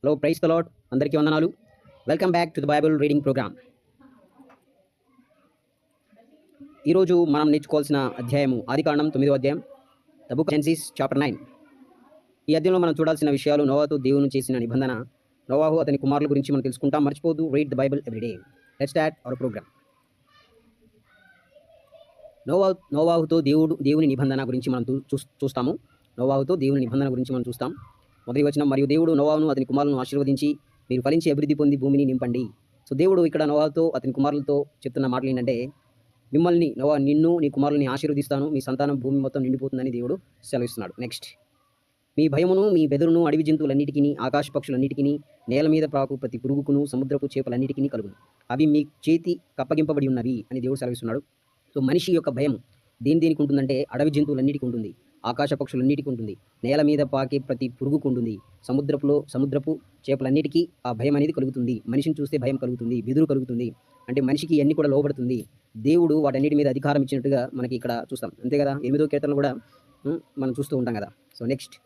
Hello, praise the Lord. అందరికీ వందనాలు. Welcome back to the Bible reading programme. ఈరోజు మనం నేర్చుకోవాల్సిన అధ్యాయము ఆదికాండం 9వ అధ్యాయం, ద బుక్ జెన్సిస్ చాప్టర్ 9. ఈ అధ్యాయంలో మనం చూడాల్సిన విషయాలు నోవాహుతో దేవుని చేసిన నిబంధన, నోవాహు అతని కుమారుల గురించి మనం తెలుసుకుంటాం. మర్చిపోదు, read the Bible everyday. Let's start our program. నోవాహుతో దేవుని నిబంధన గురించి మనం చూస్తాము. నోవాహుతో దేవుని నిబంధన గురించి మనం చూస్తాం. మొదటి వచనం, మరియు దేవుడు నోవాహును అతని కుమారులను ఆశీర్వదించి, మీరు ఫలించి అభివృద్ధి పొంది భూమిని నింపండి. సో దేవుడు ఇక్కడ నోవాహుతో అతని కుమారులతో చెప్తున్న మాటలు ఏంటంటే, మిమ్మల్ని నిన్ను నీ కుమారులని ఆశీర్వదిస్తాను, మీ సంతానం భూమి మొత్తం నిండిపోతుందని దేవుడు సెలవిస్తున్నాడు. నెక్స్ట్, మీ భయమును మీ బెదురును అడవి జంతువులన్నిటికీ, ఆకాశ పక్షులన్నిటికీ, నేల మీద ప్రాకు ప్రతి పురుగుకును, సముద్రపు చేపలన్నిటికీ కలుగును. అవి మీ చేతి కప్పగింపబడి ఉన్నవి అని దేవుడు సెలవిస్తున్నాడు. సో మనిషి యొక్క భయం దేనికి ఉంటుందంటే, అడవి జంతువులన్నిటికీ ఉంటుంది, ఆకాశ పక్షులన్నిటికీ ఉంటుంది, నేల మీద పాకే ప్రతి పురుగుకు ఉంటుంది, సముద్రపు చేపలన్నిటికీ ఆ భయం అనేది కలుగుతుంది. మనిషిని చూస్తే భయం కలుగుతుంది, బెదురు కలుగుతుంది. అంటే మనిషికి అన్ని కూడా లోబడుతుంది. దేవుడు వాటన్నిటి మీద అధికారం ఇచ్చినట్టుగా మనకి ఇక్కడ చూస్తాం. అంతే కదా, 8వ కీర్తనలు కూడా మనం చూస్తూ ఉంటాం కదా. సో నెక్స్ట్,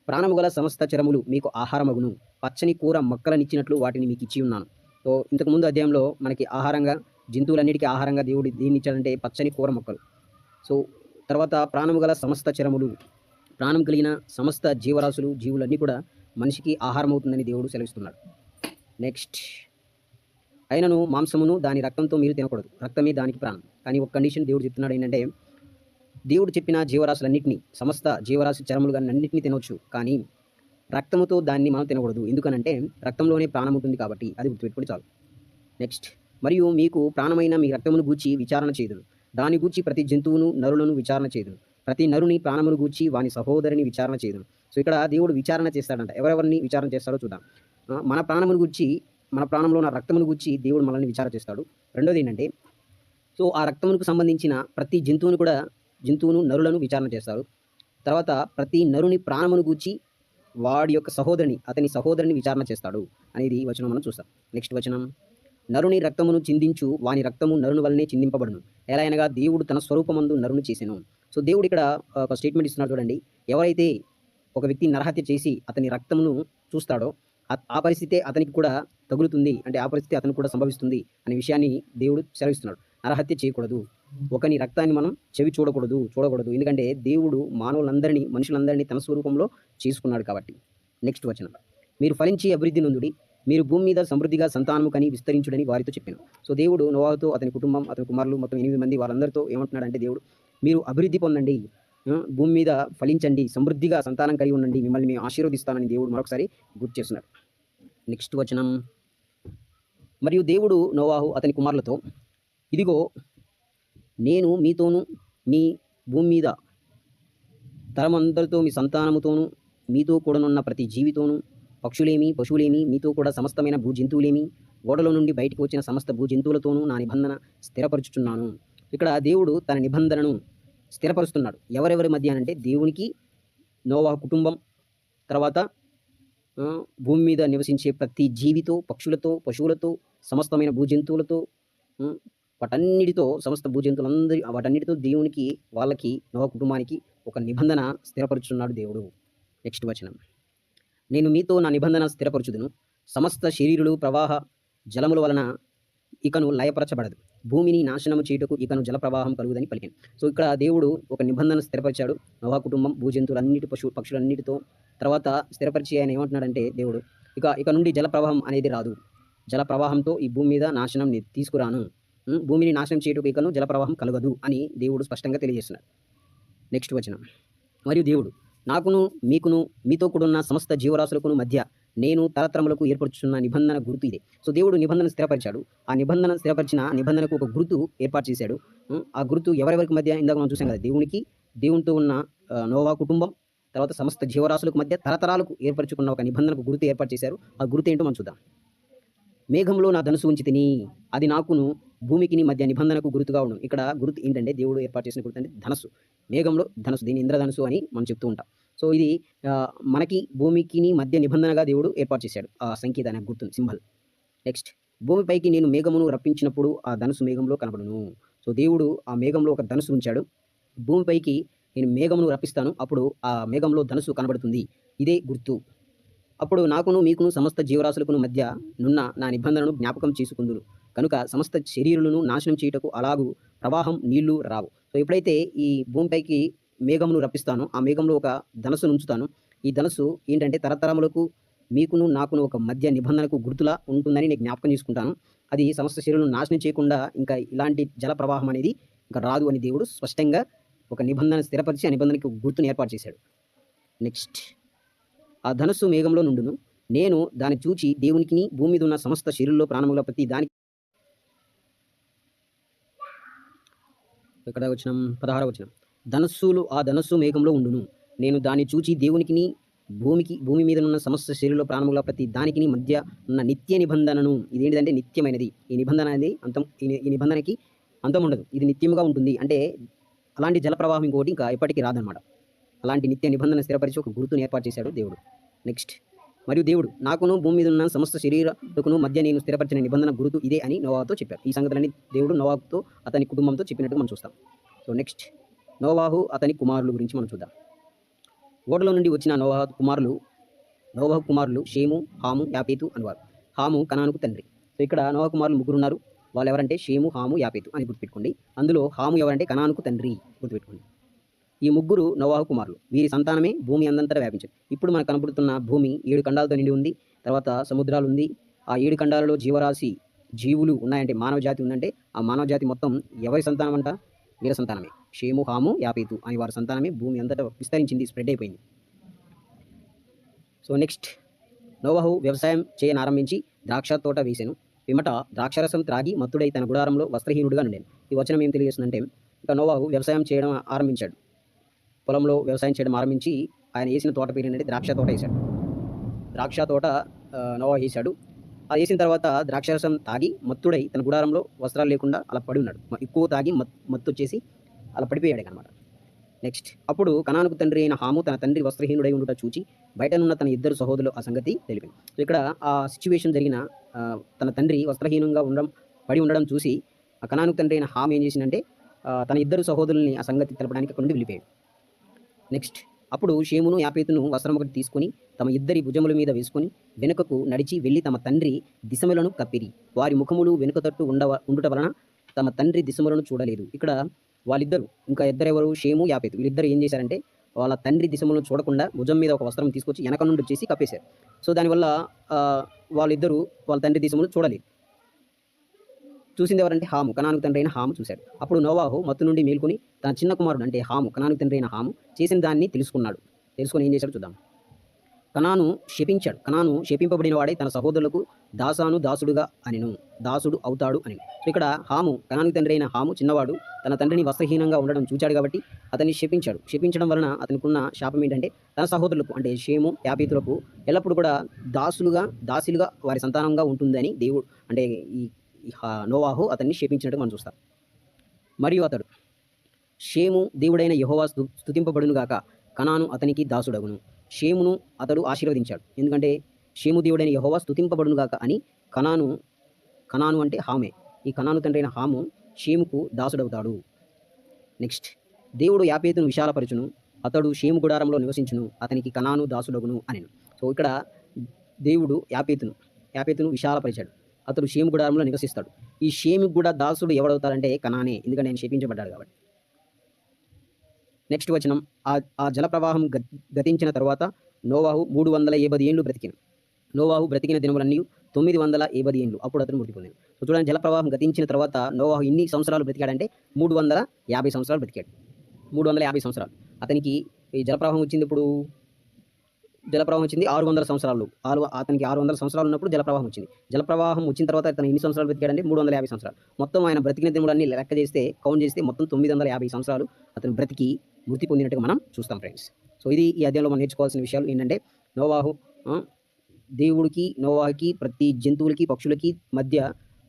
ప్రాణము గల సమస్త చరములు మీకు ఆహారమగును, పచ్చని కూర మొక్కలనిచ్చినట్లు వాటిని మీకు ఇచ్చి ఉన్నాను. సో ఇంతకుముందు అధ్యాయంలో మనకి ఆహారంగా, జంతువులన్నిటికీ ఆహారంగా దేవుడు దేన్ని ఇచ్చాడంటే పచ్చని కూర మొక్కలు. సో తర్వాత ప్రాణము గల సమస్త చరములు, ప్రాణం కలిగిన సమస్త జీవులన్నీ కూడా మనిషికి ఆహారం అవుతుందని దేవుడు సెలవిస్తున్నాడు. నెక్స్ట్, అయినను మాంసమును దాని రక్తంతో మీరు తినకూడదు, రక్తమే దానికి ప్రాణం. కానీ ఒక కండిషన్ దేవుడు చెప్తున్నాడు ఏంటంటే, దేవుడు చెప్పిన జీవరాశులన్నింటినీ, సమస్త జీవరాశి చరములు కానీ అన్నింటినీ తినవచ్చు, కానీ రక్తముతో దాన్ని మనం తినకూడదు. ఎందుకనంటే రక్తంలోనే ప్రాణం ఉంటుంది కాబట్టి. అది గుర్తుపెట్టుకుని చాలు. నెక్స్ట్, మరియు మీకు ప్రాణమైన మీ రక్తమును గూర్చి విచారణ చేయుదును, దాని గూర్చి ప్రతి జంతువును నరులను విచారణ చేయుదును, ప్రతి నరుని ప్రాణమును గూర్చి వాని సహోదరిని విచారణ చేయుదును. సో ఇక్కడ దేవుడు విచారణ చేస్తాడంట. ఎవరెవరిని విచారణ చేస్తాడో చూద్దాం. మన ప్రాణమును గూర్చి, మన ప్రాణంలో ఉన్న రక్తమును గూర్చి దేవుడు మనల్ని విచారణ చేస్తాడు. రెండోది ఏంటంటే, సో ఆ రక్తమునకు సంబంధించిన ప్రతి జంతువును నరులను విచారణ చేస్తారు. తర్వాత ప్రతి నరుని ప్రాణమును గూర్చి వాడి యొక్క అతని సహోదరిని విచారణ చేస్తాడు అనేది వచనం మనం చూస్తాం. నెక్స్ట్ వచనం, నరుని రక్తమును చిందించు వాని రక్తము నరుని వల్లనే చిందింపబడును, ఎలా అనగా దేవుడు తన స్వరూపమందు నరుని చేసెను. సో దేవుడు ఇక్కడ ఒక స్టేట్మెంట్ ఇస్తున్నాడు చూడండి. ఎవరైతే ఒక వ్యక్తి నరహత్య చేసి అతని రక్తమును చూస్తాడో ఆ పరిస్థితే అతనికి కూడా తగులుతుంది, అంటే ఆ పరిస్థితి అతనికి కూడా సంభవిస్తుంది అనే విషయాన్ని దేవుడు సెలవిస్తున్నాడు. నరహత్య చేయకూడదు, ఒకని రక్తాన్ని మనం చూడకూడదు. ఎందుకంటే దేవుడు మనుషులందరినీ తన స్వరూపంలో చేసుకున్నాడు కాబట్టి. నెక్స్ట్ వచనం, మీరు ఫలించి అభివృద్ధి నొందుడి, మీరు భూమి మీద సమృద్ధిగా సంతానము కని విస్తరించుడని వారితో చెప్పాను. సో దేవుడు నోవాహుతో, అతని కుటుంబం, అతని కుమారులు మొత్తం 8 మంది వాళ్ళందరితో ఏమంటున్నాడంటే, దేవుడు మీరు అభివృద్ధి పొందండి, భూమి మీద ఫలించండి, సమృద్ధిగా సంతానం కలిగి ఉండండి, మిమ్మల్ని మేము ఆశీర్వదిస్తానని దేవుడు మరొకసారి గుర్తు చేస్తున్నాడు. నెక్స్ట్ వచనం, మరియు దేవుడు నోవాహు అతని కుమారులతో, ఇదిగో నేను మీతోనూ మీ భూమి మీద తరమందరితో, మీ సంతానముతోనూ, మీతో కూడానున్న ప్రతి జీవితోనూ, పక్షులేమి పశువులేమి, మీతో కూడా సమస్తమైన భూజంతువులేమి, ఓడలో నుండి బయటకు వచ్చిన సమస్త భూజంతువులతోనూ నా నిబంధన స్థిరపరుచుచున్నాను. ఇక్కడ దేవుడు తన నిబంధనను స్థిరపరుస్తున్నాడు. ఎవరెవరి మధ్య అంటే దేవునికి, నోవాహు కుటుంబం, తర్వాత భూమి మీద నివసించే ప్రతి జీవితో, పక్షులతో, పశువులతో, సమస్తమైన భూజంతువులతో, వాటన్నిటితో, సమస్త వాటన్నిటితో దేవునికి, వాళ్ళకి, నోవాహు కుటుంబానికి ఒక నిబంధన స్థిరపరుచున్నాడు దేవుడు. నెక్స్ట్ వచనం, నేను మీతో నా నిబంధన స్థిరపరచుదును, సమస్త శరీరులు ప్రవాహ జలముల వలన ఇకను లయపరచబడదు, భూమిని నాశనము చేయుటకు ఇకను జల ప్రవాహం కలుగుదని పలికాను. సో ఇక్కడ దేవుడు ఒక నిబంధన స్థిరపరిచాడు నోవాహు కుటుంబం, భూజంతువులన్నిటి, పక్షులన్నిటితో. తర్వాత స్థిరపరిచి ఆయన ఏమంటున్నాడంటే, దేవుడు ఇక నుండి జల ప్రవాహం అనేది రాదు, జల ప్రవాహంతో ఈ భూమి మీద నాశనం తీసుకురాను, భూమిని నాశనం చేయుటకు ఇకను జల ప్రవాహం కలగదు అని దేవుడు స్పష్టంగా తెలియజేస్తున్నాడు. నెక్స్ట్ వచనం, మరియు దేవుడు నాకును మీకును మీతో కూడున్న సమస్త జీవరాశులకును మధ్య నేను తరతరములకు ఏర్పరచున్న నిబంధన గుర్తు ఇదే. సో దేవుడు నిబంధన స్థిరపరిచాడు. ఆ స్థిరపరిచిన నిబంధనకు ఒక గుర్తు ఏర్పాటు చేశాడు. ఆ గుర్తు ఎవరెవరికి మధ్య, ఇందాక మనం చూసాం కదా, దేవునితో ఉన్న నోవాహు కుటుంబం, తర్వాత సమస్త జీవరాశులకు మధ్య తరతరాలకు ఏర్పరచుకున్న ఒక నిబంధనకు గుర్తు ఏర్పాటు చేశారు. ఆ గుర్తు ఏంటో మనం చూద్దాం. మేఘంలో నా ధనుసు ఉంచి తిని, అది నాకును భూమికిని మధ్య నిబంధనకు గుర్తుగా ఉండను. ఇక్కడ గుర్తు ఏంటంటే, దేవుడు ఏర్పాటు చేసిన గుర్తు అంటే ధనస్సు, మేఘంలో ధనస్సు, దీన్ని ఇంద్రధనుసు అని మనం చెప్తూ ఉంటాం. సో ఇది మనకి భూమికిని మధ్య నిబంధనగా దేవుడు ఏర్పాటు చేశాడు ఆ సంకేతాన్ని, గుర్తుని, సింబల్. నెక్స్ట్, భూమిపైకి నేను మేఘమును రప్పించినప్పుడు ఆ ధనుసు మేఘంలో కనబడును. సో దేవుడు ఆ మేఘంలో ఒక ధనుసు ఉంచాడు. భూమిపైకి నేను మేఘమును రప్పిస్తాను, అప్పుడు ఆ మేఘంలో ధనుసు కనబడుతుంది. ఇదే గుర్తు. అప్పుడు నాకును మీకును సమస్త జీవరాశులకును మధ్య నున్న నా నిబంధనను జ్ఞాపకం చేసుకుందును. కనుక సమస్త శరీరులను నాశనం చేయుటకు అలాగు ప్రవాహం నీళ్లు రావు. సో ఎప్పుడైతే ఈ భూమిపైకి మేఘమును రప్పిస్తానో, ఆ మేఘంలో ఒక ధనస్సును ఉంచుతాను. ఈ ధనస్సు ఏంటంటే తరతరములకు మీకును నాకును ఒక మధ్య నిబంధనకు గుర్తులా ఉంటుందని నేను జ్ఞాపకం చేసుకుంటాను. అది సమస్త శరీరులను నాశనం చేయకుండా ఇంకా ఇలాంటి జల ప్రవాహం అనేది ఇంకా రాదు అని దేవుడు స్పష్టంగా ఒక నిబంధన స్థిరపరిచి ఆ నిబంధనకి ఒక గుర్తుని ఏర్పాటు చేశాడు. నెక్స్ట్, ఆ ధనస్సు మేఘంలో నుండును. నేను దాన్ని చూచి దేవునికిని భూమి మీద ఉన్న సమస్త శరీరంలో ప్రాణముల ప్రతి దానికి ఇక్కడ వచ్చిన 16వ వచనం. ఆ ధనస్సు మేఘంలో ఉండును. నేను దాన్ని చూచి దేవునికిని భూమి మీద ఉన్న సమస్త శరీరంలో ప్రాణముల ప్రతి దానికిని మధ్య ఉన్న నిత్య నిబంధనను, ఇదేంటిదంటే నిత్యమైనది. ఈ నిబంధన అనేది ఈ నిబంధనకి అంతం ఉండదు. ఇది నిత్యముగా ఉంటుంది. అంటే అలాంటి జల ప్రవాహం ఇంకోటి ఇంకా ఎప్పటికీ రాదనమాట. అలాంటి నిత్య నిబంధన స్థిరపరిచి ఒక గుర్తుని ఏర్పాటు చేశాడు దేవుడు. నెక్స్ట్, మరియు దేవుడు నాకును భూమి మీద ఉన్న సమస్త శరీరకును మధ్య నేను స్థిరపరిచిన నిబంధన గుర్తు ఇదే అని నోవాహుతో చెప్పారు. ఈ సంగతులన్నీ దేవుడు నోవాహుతో అతని కుటుంబంతో చెప్పినట్టు మనం చూస్తాం. సో నెక్స్ట్, నోవాహు అతని కుమారుల గురించి మనం చూద్దాం. ఓడలో నుండి వచ్చిన నోవాహు కుమారులు షేము, హాము, యాపేతు అనేవారు. హాము కనానుకు తండ్రి. సో ఇక్కడ నోవాహు కుమారులు ముగ్గురు ఉన్నారు. వాళ్ళు ఎవరంటే షేము, హాము, యాపేతు అని గుర్తుపెట్టుకోండి. అందులో హాము ఎవరంటే కనానుకు తండ్రి, గుర్తుపెట్టుకోండి. ఈ ముగ్గురు నోవాహు కుమారులు. వీరి సంతానమే భూమి అందంతటా వ్యాపించింది. ఇప్పుడు మనకు కనబడుతున్న భూమి 7 ఖండాలతో నిండి ఉంది. తర్వాత సముద్రాలు ఉంది. ఆ 7 ఖండాలలో జీవులు ఉన్నాయంటే, మానవ జాతి ఉందంటే, ఆ మానవ జాతి మొత్తం ఎవరి సంతానం అంట? వీర సంతానమే. షేము, హాము, యాపేతు అని వారి సంతానమే భూమి అంతటా విస్తరించింది, స్ప్రెడ్ అయిపోయింది. సో నెక్స్ట్, నోవాహు వ్యవసాయం చేయనారంభించి ద్రాక్ష తోట వేసాను. పిమ్మట ద్రాక్షరసం త్రాగి మత్తుడై తన గుడారంలో వస్త్రహీనుడుగా నుండాను. ఈ వచనం ఏం తెలియజేస్తుందంటే, ఇంకా నోవాహు వ్యవసాయం చేయడం ఆరంభించాడు. పొలంలో వ్యవసాయం చేయడం ఆరంభించి ఆయన వేసిన తోట పేరు ఏంటంటే ద్రాక్ష తోట వేశాడు. ద్రాక్ష తోట నోవాహు వేశాడు. అది వేసిన తర్వాత ద్రాక్షరసం తాగి మత్తుడై తన గుడారంలో వస్త్రాలు లేకుండా అలా పడి ఉన్నాడు. ఎక్కువ తాగి మత్తు వచ్చేసి అలా పడిపోయాడు అనమాట. నెక్స్ట్, అప్పుడు కనానుకు తండ్రి అయిన హాము తన తండ్రి వస్త్రహీనుడై ఉండుట చూచి బయటనున్న తన 2 సహోదరులు ఆ సంగతి తెలిపింది. సో ఇక్కడ ఆ సిచ్యువేషన్ జరిగిన తన తండ్రి వస్త్రహీనంగా పడి ఉండడం చూసి ఆ కనానుకు తండ్రి అయిన హాము ఏం చేసిందంటే తన 2 సహోదరుల్ని ఆ సంగతి తెలపడానికి అక్కడ నుండి వెళ్ళిపోయాడు. నెక్స్ట్, అప్పుడు షేమును, యాపేతును వస్త్రం ఒకటి తీసుకొని తమ 2 భుజముల మీద వేసుకొని వెనుకకు నడిచి వెళ్ళి తమ తండ్రి దిశములను కప్పిరి. వారి ముఖములు వెనుక తట్టు ఉండుట వలన తమ తండ్రి దిశములను చూడలేదు. ఇక్కడ వాళ్ళిద్దరు, ఇంకా ఇద్దరెవరు? షేము, యాపేతు. వీళ్ళిద్దరు ఏం చేశారంటే వాళ్ళ తండ్రి దిశములను చూడకుండా భుజం మీద ఒక వస్త్రం తీసుకొచ్చి వెనక నుండి వచ్చేసి కప్పేశారు. సో దానివల్ల వాళ్ళిద్దరూ వాళ్ళ తండ్రి దిశములను చూడలేదు. చూసింది ఎవరంటే హాము, కనానుకు తండ్రి అయిన హాము చూశాడు. అప్పుడు నోవాహు మత్తు నుండి మేల్కొని తన చిన్న కుమారుడు అంటే హాము, కనానుకు తండ్రి అయిన హాము చేసిన దాన్ని తెలుసుకున్నాడు. తెలుసుకొని ఏం చేశాడు చూద్దాం. కనాను శపింపబడిన వాడై తన సహోదరులకు దాసుడుగా అనిను, దాసుడు అవుతాడు అని. సో ఇక్కడ హాము, కనానుకు తండ్రి అయిన హాము చిన్నవాడు, తన తండ్రిని వస్త్రహీనంగా ఉండడం చూచాడు కాబట్టి అతన్ని శపించాడు. శపించడం వలన అతనికున్న శాపం ఏంటంటే తన సహోదరులకు అంటే షేము, యాపేతులకు ఎల్లప్పుడూ కూడా దాసులుగా వారి సంతానంగా ఉంటుందని దేవుడు అంటే ఈ నోవాహు అతన్ని శపించినట్టు మనం చూస్తాం. మరియు అతడు షేము దేవుడైన యెహోవా స్తుతింపబడును గాక, కనాను అతనికి దాసుడగును. షేమును అతడు ఆశీర్వదించాడు. ఎందుకంటే షేము దేవుడైన యెహోవా స్తుతింపబడును గాక అని కనాను అంటే హామే. ఈ కనాను తండ్రి అయిన హాము షేముకు దాసుడవుతాడు. నెక్స్ట్, దేవుడు యాపేతును విశాలపరచును, అతడు షేము గుడారంలో నివసించును, అతనికి కనాను దాసుడగును అని. సో ఇక్కడ దేవుడు యాపేతును విశాలపరిచాడు, అతడు షేము గుడారంలో నివసిస్తాడు. ఈ షేముకు కూడా దాసుడు ఎవడవుతాడంటే కనానే, ఎందుకంటే ఆయన శపించబడ్డాడు కాబట్టి. నెక్స్ట్ వచనం, ఆ జల ప్రవాహం గతించిన తరువాత నోవాహు 350 ఏండ్లు బ్రతికిన. నోవాహు బ్రతికిన దినములన్నీ 950 ఏండ్లు. అప్పుడు అతను మృతి పొందాడు. సో చూడండి, జల ప్రవాహం గతించిన తర్వాత నోవాహు ఇన్ని సంవత్సరాలు బ్రతికాడంటే 350 సంవత్సరాలు బ్రతికాడు. 350 సంవత్సరాలు. అతనికి ఈ జలప్రవాహం వచ్చింది 600 సంవత్సరాలు. అతనికి 600 సంవత్సరాలు ఉన్నప్పుడు జలప్రవాహం వచ్చింది. జలప్రవాహం వచ్చిన తర్వాత అతను ఎన్ని సంవత్సరాలు బ్రతికాడంటే 350 సంవత్సరాలు. మొత్తం ఆయన బ్రతికిన దినములన్నీ లెక్క చేస్తే, కౌంట్ చేస్తే మొత్తం 950 సంవత్సరాలు అతను బ్రతికి మృతి పొందినట్టుగా మనం చూస్తాం ఫ్రెండ్స్. సో ఇది ఈ అధ్యాయంలో మనం నేర్చుకోవాల్సిన విషయాలు ఏంటంటే నోవాహుకి ప్రతి జంతువులకి, పక్షులకి మధ్య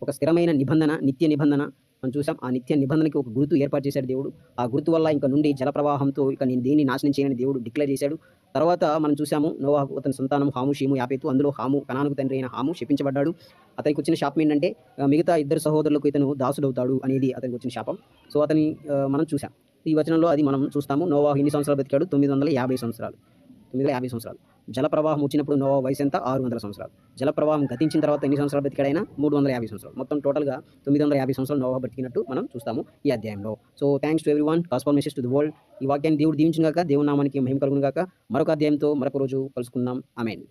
ఒక స్థిరమైన నిబంధన, నిత్య నిబంధన మనం చూసాం. ఆ నిత్య నిబంధనకి ఒక గుర్తు ఏర్పాటు చేశాడు దేవుడు. ఆ గుర్తు వల్ల ఇంకా నుండి జలప్రవాహంతో ఇక నేను దేన్ని నాశనం చేయనని దేవుడు డిక్లేర్ చేశాడు. తర్వాత మనం చూసాము నోవాహు అతని సంతానం హాము, షేము, యాపేతు. అందులో హాము కనానుకు తండ్రి అయిన హాము శపించబడ్డాడు. అతనికి వచ్చిన శాపం ఏంటంటే మిగతా 2 సహోదరులకు ఇతను దాసుడవుతాడు అనేది అతనికి వచ్చిన శాపం. సో అతని మనం చూసాం. ఈ వచనంలో అది మనం చూస్తాము. నోవాహు ఎన్ని సంవత్సరాలు బ్రతికాడు? 950 సంవత్సరాలు. జలప్రవాహం వచ్చినప్పుడు నోవా వయసు ఎంత? 600 సంవత్సరాలు. జలప్రవాహం గతించిన తర్వాత ఎన్ని సంవత్సరాలు బతికాడైనా? 350 సంవత్సరాలు. మొత్తం టోటల్‌గా 950 సంవత్సరాలు నోవా బతికినట్టు మనం చూస్తాము ఈ అధ్యాయంలో. So thanks to everyone. Gospel message to the world. ఈ వాక్యాన్ని దేవుడు దీవించును గాక. దేవుని నామానికి మహిమ కలుగును గాక. మరొక అధ్యాయంతో మరొక రోజు కలుసుకుందాం. ఆమేన్.